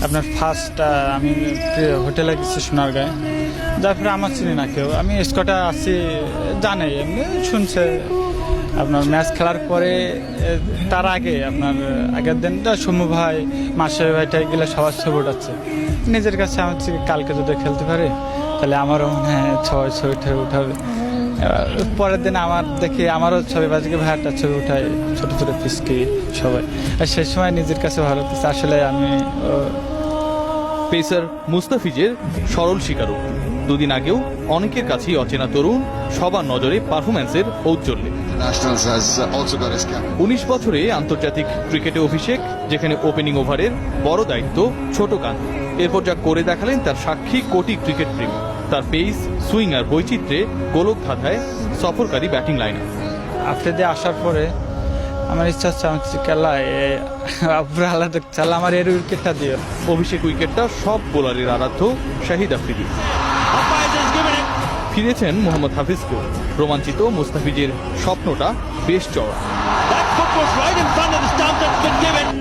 আপনার ফার্স্ট আমি হোটেলে গেছি সোনারগাঁয়ে, যারপরে আমার চিনি না কেউ, আমি স্কটে আছি জানে, এমনি শুনছে। আপনার ম্যাচ খেলার পরে তার আগে আপনার আগের দিনটা সমু ভাই মাসে ভাইটা এগুলো সবার ছবি উঠাচ্ছে নিজের কাছে। আমার কালকে যদি খেলতে পারে তাহলে আমারও মনে হয় সবাই ছবিটা উঠাবে। পরের দিন আমার দেখি আমারও ছবি বাজিকে ভাইয়ারটা ছবি উঠায়, ছোটো ছোটো পিসকি সবাই। আর সেই সময় নিজের কাছে ভালো লাগছে আসলে আমি। পেসার মুস্তাফিজের সরল স্বীকারোক্তি, দুদিন আগেও অনেকের কাছেই অচেনা তরুণ, সবার নজরে পারফরম্যান্সের ঔজ্জ্বল্যে। 19 বছরে আন্তর্জাতিক ক্রিকেটে অভিষেক, যেখানে ওপেনিং ওভারের বড় দায়িত্ব ছোট কান। এরপর যা করে দেখালেন তার সাক্ষী কোটি ক্রিকেট প্রেমী। তার পেস, সুইং আর বৈচিত্র্যে গোলক ধাঁধায় সফরকারী ব্যাটিং লাইনার। আফ্রিকা দিয়ে আসার পরে আমার ইচ্ছা হচ্ছে আমার কিছু খেলায় পুরো আলাদা খেলা, আমার এর উইকেটটা দিয়ে। অভিষেক উইকেটটা সব বোলারের আরাধ্য শাহিদ আফ্রিদি। ফিরেছেন মোহাম্মদ হাফিজকেও। রোমাঞ্চিত মুস্তাফিজের স্বপ্নটা বেশ চড়া।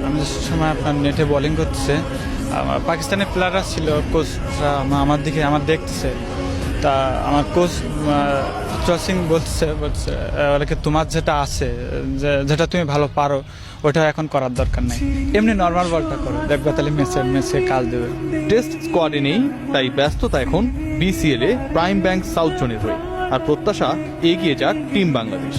আমি যে সময় আপনার নেটে বোলিং করতেছে, আমার পাকিস্তানের প্লেয়াররা ছিল, কোচরা আমার দিকে আমার দেখতেছে। তা আমার কোচ সিং বলছে ওদেরকে তোমার যেটা আছে, যেটা তুমি ভালো পারো ওটা এখন করার দরকার নেই, এমনি নর্মাল বলটা করো, দেখবে তাহলে ম্যাচে কাজ দেবে। টেস্ট স্কোয়াডে নেই, তাই ব্যস্ততা এখন বিসিএল এ প্রাইম ব্যাংক সাউথ জোনের হয়ে। আর প্রত্যাশা এগিয়ে যাক টিম বাংলাদেশ।